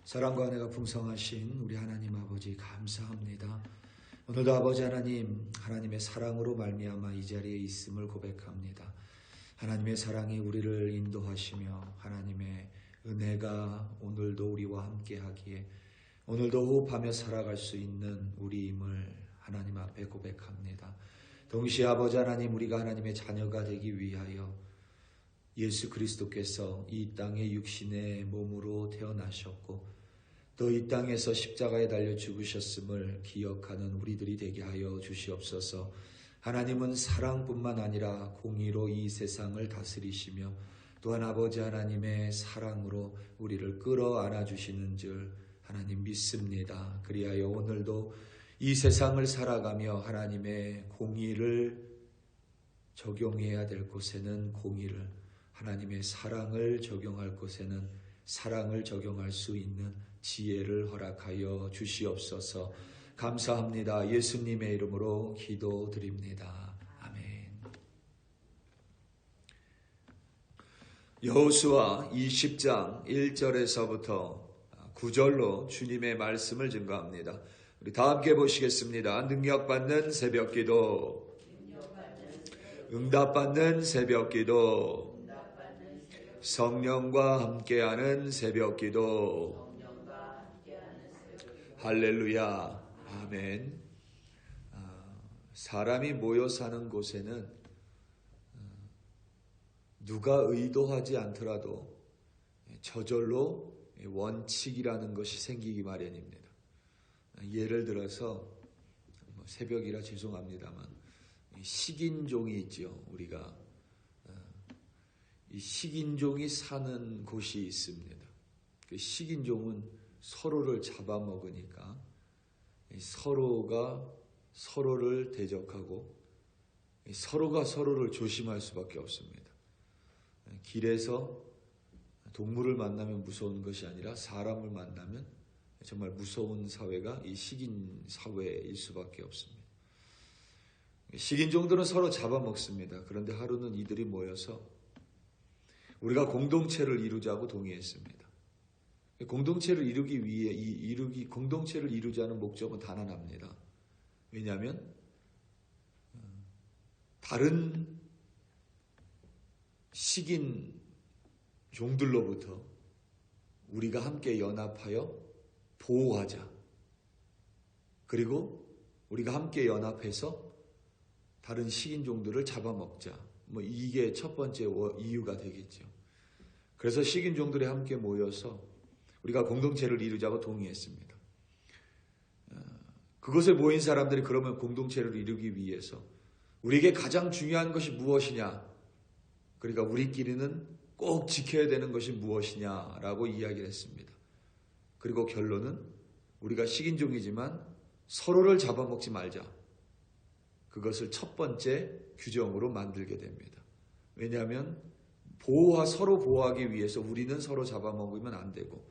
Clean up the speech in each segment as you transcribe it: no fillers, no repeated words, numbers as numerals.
사랑과 은혜가 풍성하신 우리 하나님 아버지 감사합니다. 오늘도 아버지 하나님, 하나님의 사랑으로 말미암아 이 자리에 있음을 고백합니다. 하나님의 사랑이 우리를 인도하시며 하나님의 은혜가 오늘도 우리와 함께하기에 오늘도 호흡하며 살아갈 수 있는 우리임을 하나님 앞에 고백합니다. 동시에 아버지 하나님, 우리가 하나님의 자녀가 되기 위하여 예수 그리스도께서 이 땅에 육신의 몸으로 태어나셨고 또 이 땅에서 십자가에 달려 죽으셨음을 기억하는 우리들이 되게 하여 주시옵소서. 하나님은 사랑뿐만 아니라 공의로 이 세상을 다스리시며 또한 아버지 하나님의 사랑으로 우리를 끌어안아 주시는 줄 하나님 믿습니다. 그리하여 오늘도 이 세상을 살아가며 하나님의 공의를 적용해야 될 곳에는 공의를, 하나님의 사랑을 적용할 곳에는 사랑을 적용할 수 있는 지혜를 허락하여 주시옵소서. 감사합니다. 예수님의 이름으로 기도드립니다. 아멘. 여호수아 20장 1절에서부터 9절로 주님의 말씀을 증거합니다. 우리 다 함께 보시겠습니다. 능력받는 새벽기도, 응답받는 새벽기도, 성령과 함께하는 새벽기도. 할렐루야. 아멘. 사람이 모여 사는 곳에는 누가 의도하지 않더라도 저절로 원칙이라는 것이 생기기 마련입니다. 예를 들어서 새벽이라 죄송합니다만 식인종이 있죠. 우리가 이 식인종이 사는 곳이 있습니다. 그 식인종은 서로를 잡아먹으니까 서로가 서로를 대적하고 서로가 서로를 조심할 수밖에 없습니다. 길에서 동물을 만나면 무서운 것이 아니라 사람을 만나면 정말 무서운 사회가 이 식인 사회일 수밖에 없습니다. 식인종들은 서로 잡아먹습니다. 그런데 하루는 이들이 모여서 우리가 공동체를 이루자고 동의했습니다. 공동체를 이루기 위해 공동체를 이루자는 목적은 단언합니다. 왜냐하면 다른 식인 종들로부터 우리가 함께 연합하여 보호하자. 그리고 우리가 함께 연합해서 다른 식인종들을 잡아먹자. 이게 첫 번째 이유가 되겠죠. 그래서 식인종들이 함께 모여서 우리가 공동체를 이루자고 동의했습니다. 그곳에 모인 사람들이 그러면 공동체를 이루기 위해서 우리에게 가장 중요한 것이 무엇이냐? 그러니까 우리끼리는 꼭 지켜야 되는 것이 무엇이냐라고 이야기를 했습니다. 그리고 결론은 우리가 식인종이지만 서로를 잡아먹지 말자. 그것을 첫 번째 규정으로 만들게 됩니다. 왜냐하면 서로 보호하기 위해서 우리는 서로 잡아먹으면 안 되고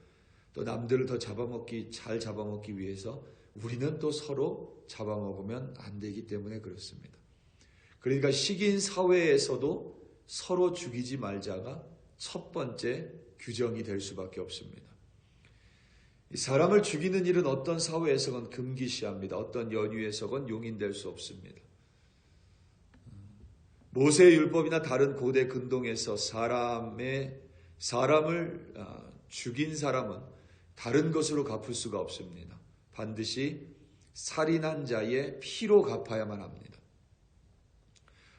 또 남들을 더 잘 잡아먹기 위해서 우리는 또 서로 잡아먹으면 안 되기 때문에 그렇습니다. 그러니까 식인 사회에서도 서로 죽이지 말자가 첫 번째 규정이 될 수밖에 없습니다. 사람을 죽이는 일은 어떤 사회에서건 금기시합니다. 어떤 연유에서건 용인될 수 없습니다. 모세의 율법이나 다른 고대 근동에서 사람을 죽인 사람은 다른 것으로 갚을 수가 없습니다. 반드시 살인한 자의 피로 갚아야만 합니다.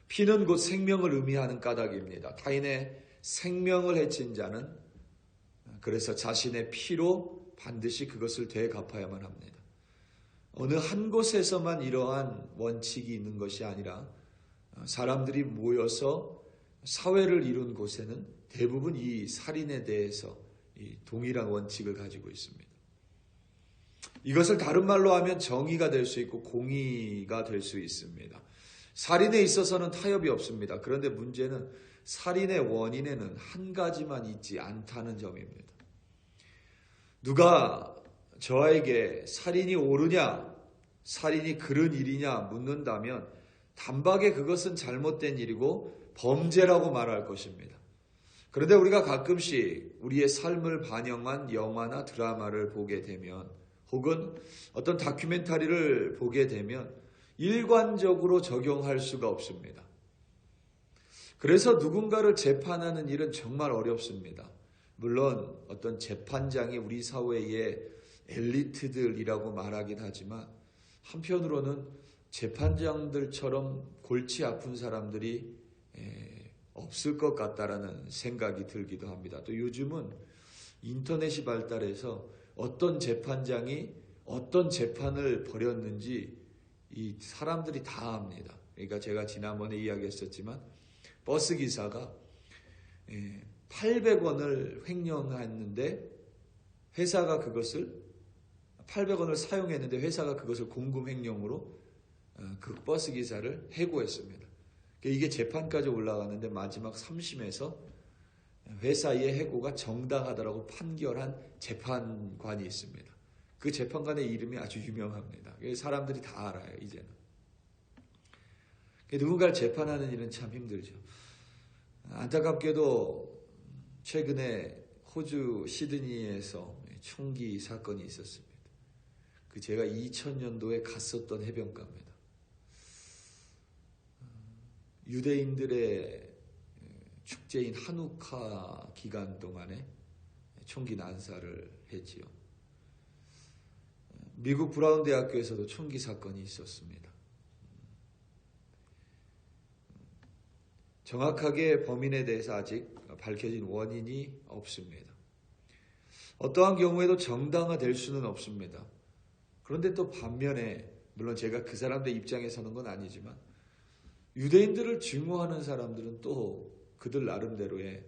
피는 곧 생명을 의미하는 까닭입니다. 타인의 생명을 해친 자는 그래서 자신의 피로 반드시 그것을 되갚아야만 합니다. 어느 한 곳에서만 이러한 원칙이 있는 것이 아니라 사람들이 모여서 사회를 이룬 곳에는 대부분 이 살인에 대해서 이 동일한 원칙을 가지고 있습니다. 이것을 다른 말로 하면 정의가 될 수 있고 공의가 될 수 있습니다. 살인에 있어서는 타협이 없습니다. 그런데 문제는 살인의 원인에는 한 가지만 있지 않다는 점입니다. 누가 저에게 살인이 옳으냐, 살인이 그른 일이냐 묻는다면 단박에 그것은 잘못된 일이고 범죄라고 말할 것입니다. 그런데 우리가 가끔씩 우리의 삶을 반영한 영화나 드라마를 보게 되면, 혹은 어떤 다큐멘터리를 보게 되면 일관적으로 적용할 수가 없습니다. 그래서 누군가를 재판하는 일은 정말 어렵습니다. 물론 어떤 재판장이 우리 사회의 엘리트들이라고 말하긴 하지만, 한편으로는 재판장들처럼 골치 아픈 사람들이 없을 것 같다라는 생각이 들기도 합니다. 또 요즘은 인터넷이 발달해서 어떤 재판장이 어떤 재판을 벌였는지 이 사람들이 다 압니다. 그러니까 제가 지난번에 이야기했었지만, 버스 기사가 800원을 횡령했는데 회사가 그것을 800원을 사용했는데 회사가 그것을 공금 횡령으로 그 버스 기사를 해고했습니다. 이게 재판까지 올라가는데 마지막 3심에서 회사의 해고가 정당하다라고 판결한 재판관이 있습니다. 그 재판관의 이름이 아주 유명합니다. 사람들이 다 알아요, 이제는. 누군가를 재판하는 일은 참 힘들죠. 안타깝게도 최근에 호주 시드니에서 총기 사건이 있었습니다. 제가 2000년도에 갔었던 해변가입니다. 유대인들의 축제인 한우카 기간 동안에 총기 난사를 했지요. 미국 브라운 대학교에서도 총기 사건이 있었습니다. 정확하게 범인에 대해서 아직 밝혀진 원인이 없습니다. 어떠한 경우에도 정당화될 수는 없습니다. 그런데 또 반면에, 물론 제가 그 사람들 입장에 서는 건 아니지만, 유대인들을 증오하는 사람들은 또 그들 나름대로의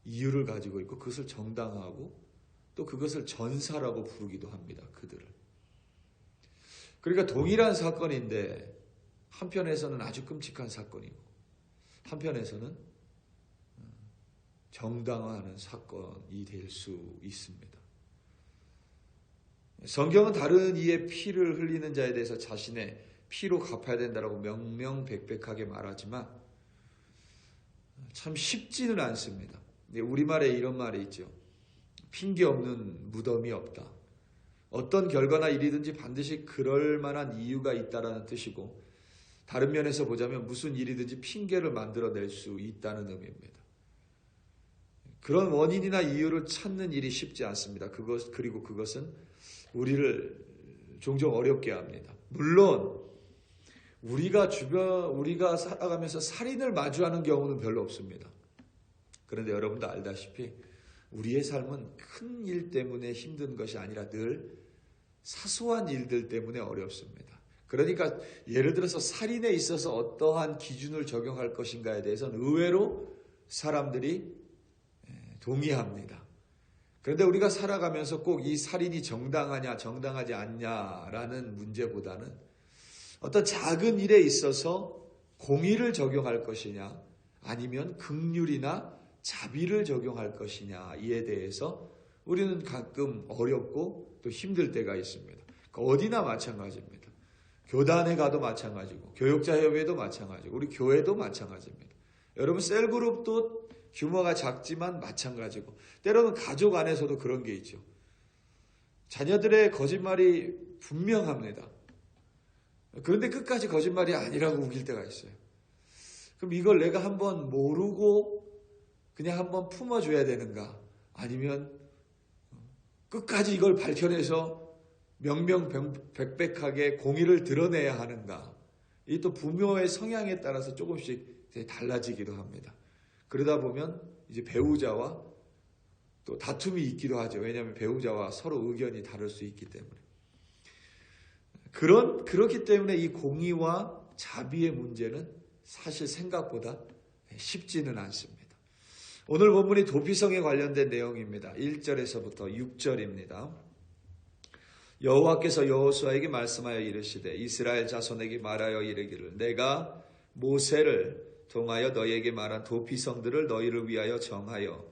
이유를 가지고 있고, 그것을 정당화하고 또 그것을 전사라고 부르기도 합니다. 그들을. 그러니까 동일한 사건인데 한편에서는 아주 끔찍한 사건이고, 한편에서는 정당화하는 사건이 될 수 있습니다. 성경은 다른 이의 피를 흘리는 자에 대해서 자신의 피로 갚아야 된다라고 명명백백하게 말하지만 참 쉽지는 않습니다. 우리말에 이런 말이 있죠. 핑계 없는 무덤이 없다. 어떤 결과나 일이든지 반드시 그럴 만한 이유가 있다라는 뜻이고, 다른 면에서 보자면 무슨 일이든지 핑계를 만들어낼 수 있다는 의미입니다. 그런 원인이나 이유를 찾는 일이 쉽지 않습니다. 그리고 그것은 우리를 종종 어렵게 합니다. 물론 우리가 살아가면서 살인을 마주하는 경우는 별로 없습니다. 그런데 여러분도 알다시피 우리의 삶은 큰 일 때문에 힘든 것이 아니라 늘 사소한 일들 때문에 어렵습니다. 그러니까 예를 들어서 살인에 있어서 어떠한 기준을 적용할 것인가에 대해서는 의외로 사람들이 동의합니다. 그런데 우리가 살아가면서 꼭 이 살인이 정당하냐 정당하지 않냐라는 문제보다는 어떤 작은 일에 있어서 공의를 적용할 것이냐 아니면 긍휼이나 자비를 적용할 것이냐 이에 대해서 우리는 가끔 어렵고 또 힘들 때가 있습니다. 어디나 마찬가지입니다. 교단에 가도 마찬가지고 교육자협의회도 마찬가지고 우리 교회도 마찬가지입니다. 여러분 셀그룹도 규모가 작지만 마찬가지고 때로는 가족 안에서도 그런 게 있죠. 자녀들의 거짓말이 분명합니다. 그런데 끝까지 거짓말이 아니라고 우길 때가 있어요. 그럼 이걸 내가 한번 모르고 그냥 한번 품어줘야 되는가? 아니면 끝까지 이걸 밝혀내서 명명백백하게 공의를 드러내야 하는가? 이 또 부모의 성향에 따라서 조금씩 달라지기도 합니다. 그러다 보면 이제 배우자와 또 다툼이 있기도 하죠. 왜냐하면 배우자와 서로 의견이 다를 수 있기 때문에. 그렇기 때문에 이 공의와 자비의 문제는 사실 생각보다 쉽지는 않습니다. 오늘 본문이 도피성에 관련된 내용입니다. 1절에서부터 6절입니다. 여호와께서 여호수아에게 말씀하여 이르시되 이스라엘 자손에게 말하여 이르기를 내가 모세를 통하여 너희에게 말한 도피성들을 너희를 위하여 정하여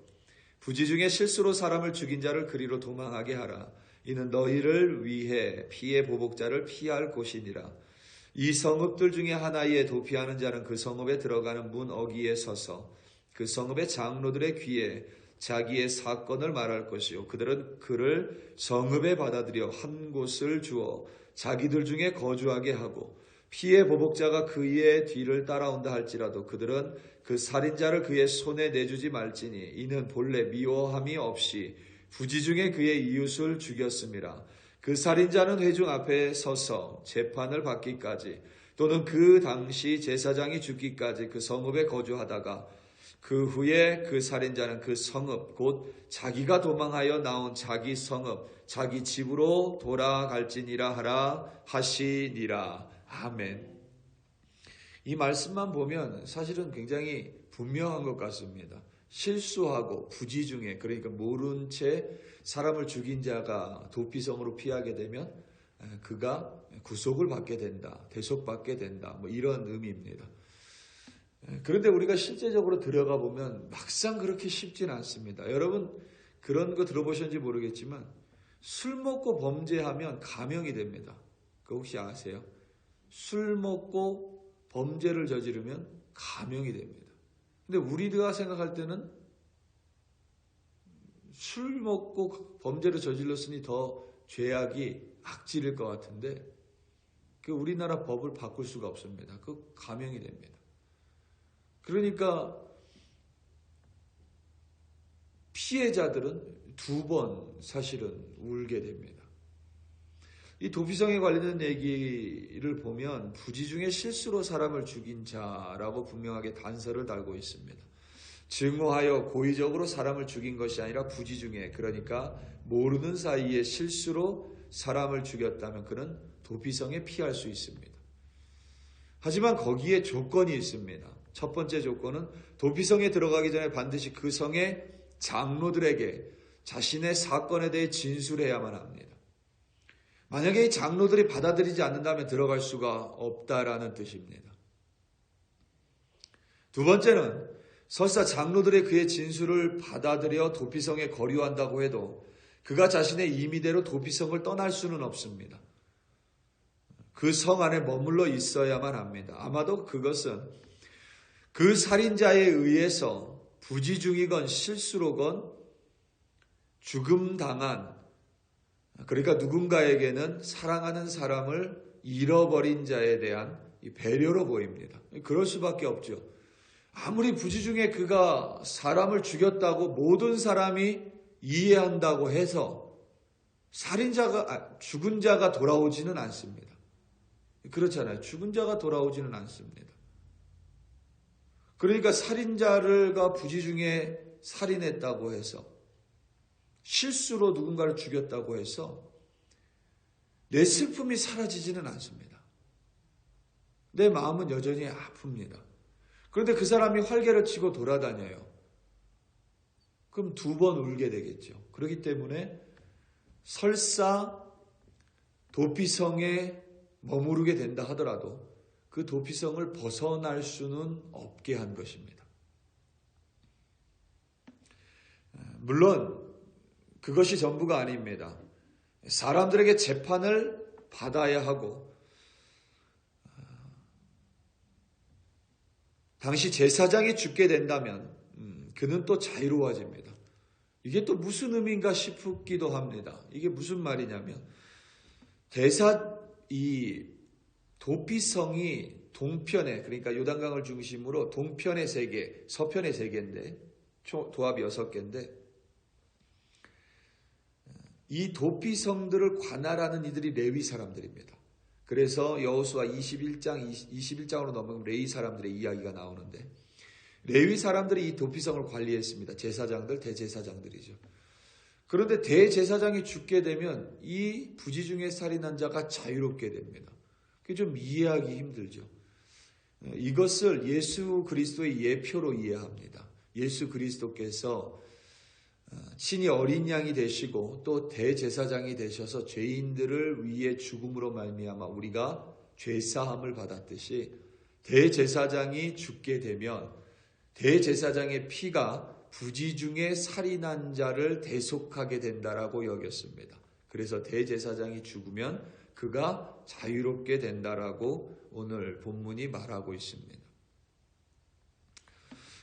부지 중에 실수로 사람을 죽인 자를 그리로 도망하게 하라. 이는 너희를 위해 피의 보복자를 피할 곳이니라. 이 성읍들 중에 하나에 도피하는 자는 그 성읍에 들어가는 문 어귀에 서서 그 성읍의 장로들의 귀에 자기의 사건을 말할 것이요 그들은 그를 성읍에 받아들여 한 곳을 주어 자기들 중에 거주하게 하고 피의 보복자가 그의 뒤를 따라온다 할지라도 그들은 그 살인자를 그의 손에 내주지 말지니 이는 본래 미워함이 없이 부지중에 그의 이웃을 죽였음이라. 그 살인자는 회중 앞에 서서 재판을 받기까지 또는 그 당시 제사장이 죽기까지 그 성읍에 거주하다가 그 후에 그 살인자는 그 성읍 곧 자기가 도망하여 나온 자기 성읍 자기 집으로 돌아갈지니라 하라 하시니라. 아멘. 이 말씀만 보면 사실은 굉장히 분명한 것 같습니다. 실수하고 부지중에 그러니까 모른 채 사람을 죽인 자가 도피성으로 피하게 되면 그가 구속을 받게 된다. 대속받게 된다. 뭐 이런 의미입니다. 그런데 우리가 실제적으로 들어가 보면 막상 그렇게 쉽진 않습니다. 여러분 그런 거 들어보셨는지 모르겠지만 술 먹고 범죄하면 감형이 됩니다. 그거 혹시 아세요? 술 먹고 범죄를 저지르면 감형이 됩니다. 근데 우리가 생각할 때는 술 먹고 범죄를 저질렀으니 더 죄악이 악질일 것 같은데 그 우리나라 법을 바꿀 수가 없습니다. 그 감형이 됩니다. 그러니까 피해자들은 두 번 사실은 울게 됩니다. 이 도피성에 관련된 얘기를 보면 부지중에 실수로 사람을 죽인 자라고 분명하게 단서를 달고 있습니다. 증오하여 고의적으로 사람을 죽인 것이 아니라 부지중에 그러니까 모르는 사이에 실수로 사람을 죽였다면 그는 도피성에 피할 수 있습니다. 하지만 거기에 조건이 있습니다. 첫 번째 조건은 도피성에 들어가기 전에 반드시 그 성의 장로들에게 자신의 사건에 대해 진술해야만 합니다. 만약에 이 장로들이 받아들이지 않는다면 들어갈 수가 없다라는 뜻입니다. 두 번째는 설사 장로들의 그의 진술을 받아들여 도피성에 거류한다고 해도 그가 자신의 임의대로 도피성을 떠날 수는 없습니다. 그 성 안에 머물러 있어야만 합니다. 아마도 그것은 그 살인자에 의해서 부지중이건 실수로건 죽음 당한 그러니까 누군가에게는 사랑하는 사람을 잃어버린 자에 대한 배려로 보입니다. 그럴 수밖에 없죠. 아무리 부지중에 그가 사람을 죽였다고 모든 사람이 이해한다고 해서 죽은 자가 돌아오지는 않습니다. 그렇잖아요. 죽은 자가 돌아오지는 않습니다. 그러니까 살인자가 부지중에 살인했다고 해서 실수로 누군가를 죽였다고 해서 내 슬픔이 사라지지는 않습니다. 내 마음은 여전히 아픕니다. 그런데 그 사람이 활개를 치고 돌아다녀요. 그럼 두 번 울게 되겠죠. 그렇기 때문에 설사 도피성에 머무르게 된다 하더라도 그 도피성을 벗어날 수는 없게 한 것입니다. 물론 그것이 전부가 아닙니다. 사람들에게 재판을 받아야 하고 당시 제사장이 죽게 된다면 그는 또 자유로워집니다. 이게 또 무슨 의미인가 싶기도 합니다. 이게 무슨 말이냐면 이 도피성이 동편에 그러니까 요단강을 중심으로 동편의 3개, 서편의 3개인데 도합이 6개인데 이 도피성들을 관할하는 이들이 레위 사람들입니다. 그래서 여호수아 21장으로 넘어가면 레위 사람들의 이야기가 나오는데 레위 사람들이 이 도피성을 관리했습니다. 제사장들, 대제사장들이죠. 그런데 대제사장이 죽게 되면 이 부지중에 살인한 자가 자유롭게 됩니다. 그게 좀 이해하기 힘들죠. 이것을 예수 그리스도의 예표로 이해합니다. 예수 그리스도께서 친히 어린 양이 되시고 또 대제사장이 되셔서 죄인들을 위해 죽음으로 말미암아 우리가 죄사함을 받았듯이 대제사장이 죽게 되면 대제사장의 피가 부지중에 살인한 자를 대속하게 된다라고 여겼습니다. 그래서 대제사장이 죽으면 그가 자유롭게 된다라고 오늘 본문이 말하고 있습니다.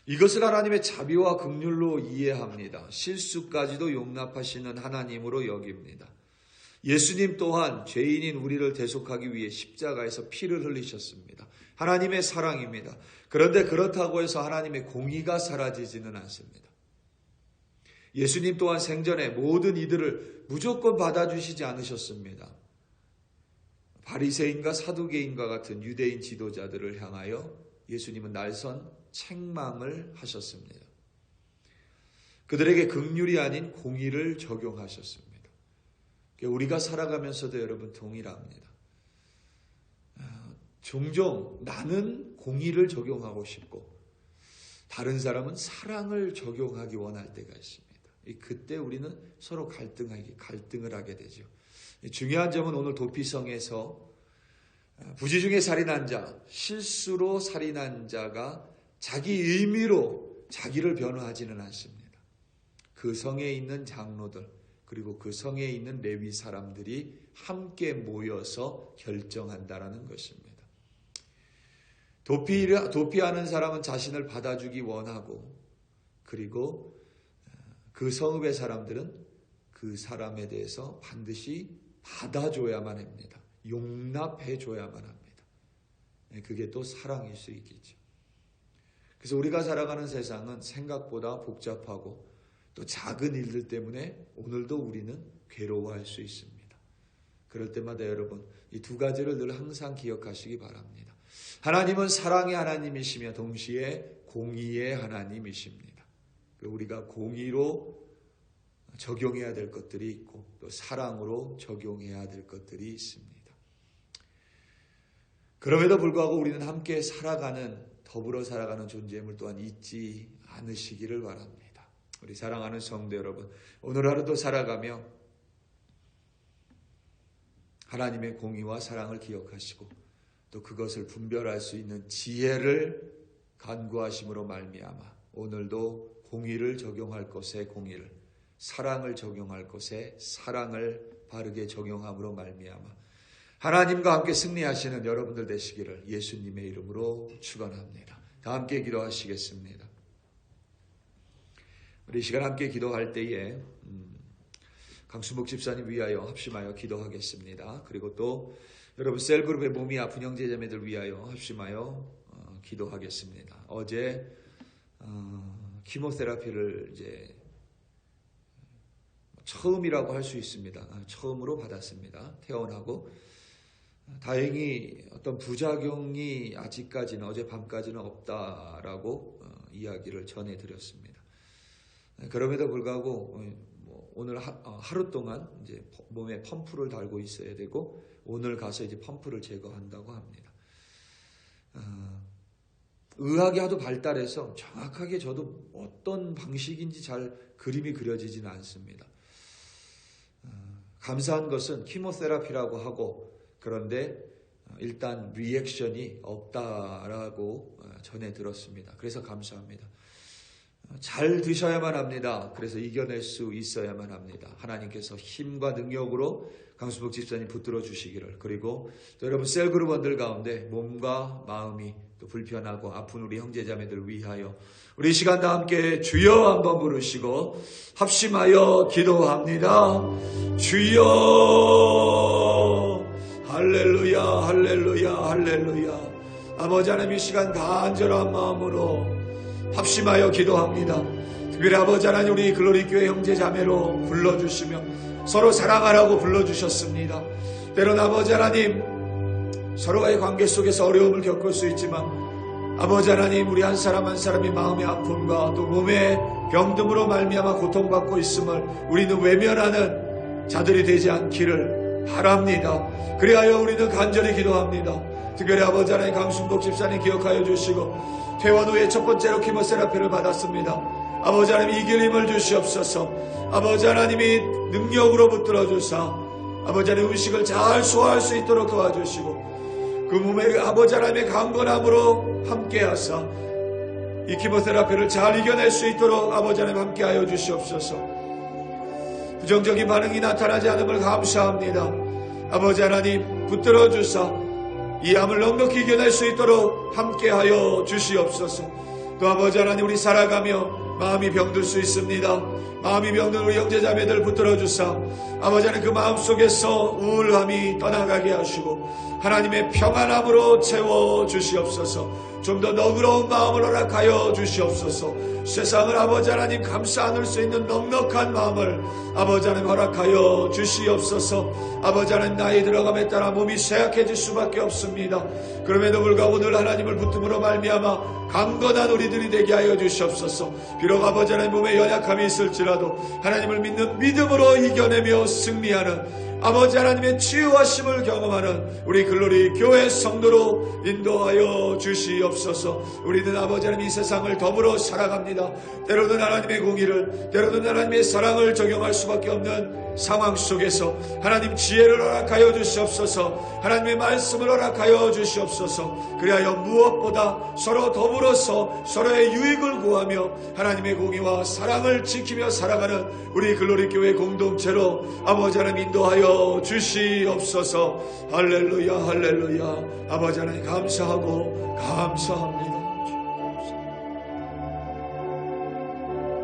이것을 하나님의 자비와 긍휼로 이해합니다. 실수까지도 용납하시는 하나님으로 여깁니다. 예수님 또한 죄인인 우리를 대속하기 위해 십자가에서 피를 흘리셨습니다. 하나님의 사랑입니다. 그런데 그렇다고 해서 하나님의 공의가 사라지지는 않습니다. 예수님 또한 생전에 모든 이들을 무조건 받아주시지 않으셨습니다. 바리새인과 사두개인과 같은 유대인 지도자들을 향하여 예수님은 날선 책망을 하셨습니다. 그들에게 긍휼이 아닌 공의를 적용하셨습니다. 우리가 살아가면서도 여러분 동일합니다. 종종 나는 공의를 적용하고 싶고 다른 사람은 사랑을 적용하기 원할 때가 있습니다. 그때 우리는 서로 갈등을 하게 되죠. 중요한 점은 오늘 도피성에서 부지 중에 살인한 자, 실수로 살인한 자가 자기 의미로 자기를 변호하지는 않습니다. 그 성에 있는 장로들 그리고 그 성에 있는 레위 사람들이 함께 모여서 결정한다라는 것입니다. 도피하는 사람은 자신을 받아주기 원하고 그리고 그 성읍의 사람들은 그 사람에 대해서 반드시 받아줘야만 합니다. 용납해줘야만 합니다. 그게 또 사랑일 수 있겠죠. 그래서 우리가 살아가는 세상은 생각보다 복잡하고 또 작은 일들 때문에 오늘도 우리는 괴로워할 수 있습니다. 그럴 때마다 여러분 이 두 가지를 늘 항상 기억하시기 바랍니다. 하나님은 사랑의 하나님이시며 동시에 공의의 하나님이십니다. 우리가 공의로 적용해야 될 것들이 있고 또 사랑으로 적용해야 될 것들이 있습니다. 그럼에도 불구하고 우리는 함께 더불어 살아가는 존재임을 또한 잊지 않으시기를 바랍니다. 우리 사랑하는 성도 여러분, 오늘 하루도 살아가며 하나님의 공의와 사랑을 기억하시고 또 그것을 분별할 수 있는 지혜를 간구하심으로 말미암아 오늘도 공의를 적용할 것에 공의를, 사랑을 적용할 것에 사랑을 바르게 적용함으로 말미암아 하나님과 함께 승리하시는 여러분들 되시기를 예수님의 이름으로 축원합니다. 다 함께 기도하시겠습니다. 우리 이 시간 함께 기도할 때에 강수목 집사님 위하여 합심하여 기도하겠습니다. 그리고 또 여러분 셀그룹의 몸이 아픈 형제자매들 위하여 합심하여 기도하겠습니다. 어제 키모테라피를 이제 처음이라고 할 수 있습니다. 처음으로 받았습니다. 퇴원하고 다행히 어떤 부작용이 아직까지는 어젯밤까지는 없다라고 이야기를 전해드렸습니다. 그럼에도 불구하고 오늘 하루 동안 이제 몸에 펌프를 달고 있어야 되고 오늘 가서 이제 펌프를 제거한다고 합니다. 의학이 하도 발달해서 정확하게 저도 어떤 방식인지 잘 그림이 그려지지는 않습니다. 감사한 것은 키모테라피라고 하고 그런데 일단 리액션이 없다라고 전해 들었습니다. 그래서 감사합니다. 잘 드셔야만 합니다. 그래서 이겨낼 수 있어야만 합니다. 하나님께서 힘과 능력으로 강수복 집사님 붙들어 주시기를, 그리고 또 여러분 셀그룹원들 가운데 몸과 마음이 또 불편하고 아픈 우리 형제자매들 위하여 우리 이 시간 다 함께 주여 한번 부르시고 합심하여 기도합니다. 주여, 할렐루야, 할렐루야, 할렐루야. 아버지 하나님, 이 시간 간절한 마음으로 합심하여 기도합니다. 특별히 아버지 하나님, 우리 글로리교회 형제자매로 불러주시며 서로 사랑하라고 불러주셨습니다. 때론 아버지 하나님, 서로의 관계 속에서 어려움을 겪을 수 있지만 아버지 하나님, 우리 한 사람 한 사람이 마음의 아픔과 또 몸의 병듦으로 말미암아 고통받고 있음을 우리는 외면하는 자들이 되지 않기를 바랍니다. 그리하여 우리는 간절히 기도합니다. 특별히 아버지 하나님, 강순복 집사님 기억하여 주시고 퇴원 후에 첫 번째로 키모테라피를 받았습니다. 아버지 하나님, 이길 힘을 주시옵소서. 아버지 하나님이 능력으로 붙들어 주사 아버지 하나님 음식을 잘 소화할 수 있도록 도와주시고 그 몸에 아버지 하나님의 강건함으로 함께하사 이 키모테라피를 잘 이겨낼 수 있도록 아버지 하나님 함께하여 주시옵소서. 부정적인 반응이 나타나지 않음을 감사합니다. 아버지 하나님, 붙들어 주사 이 암을 넉넉히 이겨낼 수 있도록 함께하여 주시옵소서. 또 아버지 하나님 우리 살아가며 마음이 병들 수 있습니다. 마음이 병든 우리 형제자매들 붙들어 주사 아버지 하나님 그 마음속에서 우울함이 떠나가게 하시고 하나님의 평안함으로 채워 주시옵소서. 좀 더 너그러운 마음을 허락하여 주시옵소서. 세상을 아버지 하나님 감싸 안을 수 있는 넉넉한 마음을 아버지 하나님 허락하여 주시옵소서. 아버지 하나님 나이 들어감에 따라 몸이 쇠약해질 수밖에 없습니다. 그럼에도 불구하고 오늘 하나님을 붙음으로 말미암아 강건한 우리들이 되게 하여 주시옵소서. 비록 아버지 하나님 몸에 연약함이 있을지라도 하나님을 믿는 믿음으로 이겨내며 승리하는 아버지 하나님의 치유하심을 경험하는 우리 글로리 교회 성도로 인도하여 주시옵소서. 우리는 아버지 하나님 이 세상을 더불어 살아갑니다. 때로는 하나님의 공의를, 때로는 하나님의 사랑을 적용할 수밖에 없는 상황 속에서 하나님 지혜를 허락하여 주시옵소서. 하나님의 말씀을 허락하여 주시옵소서. 그리하여 무엇보다 서로 더불어서 서로의 유익을 구하며 하나님의 공의와 사랑을 지키며 살아가는 우리 글로리 교회 공동체로 아버지 하나님 인도하여 주시옵소서. 할렐루야 할렐루야. 아버지 하나님 감사하고 감사합니다.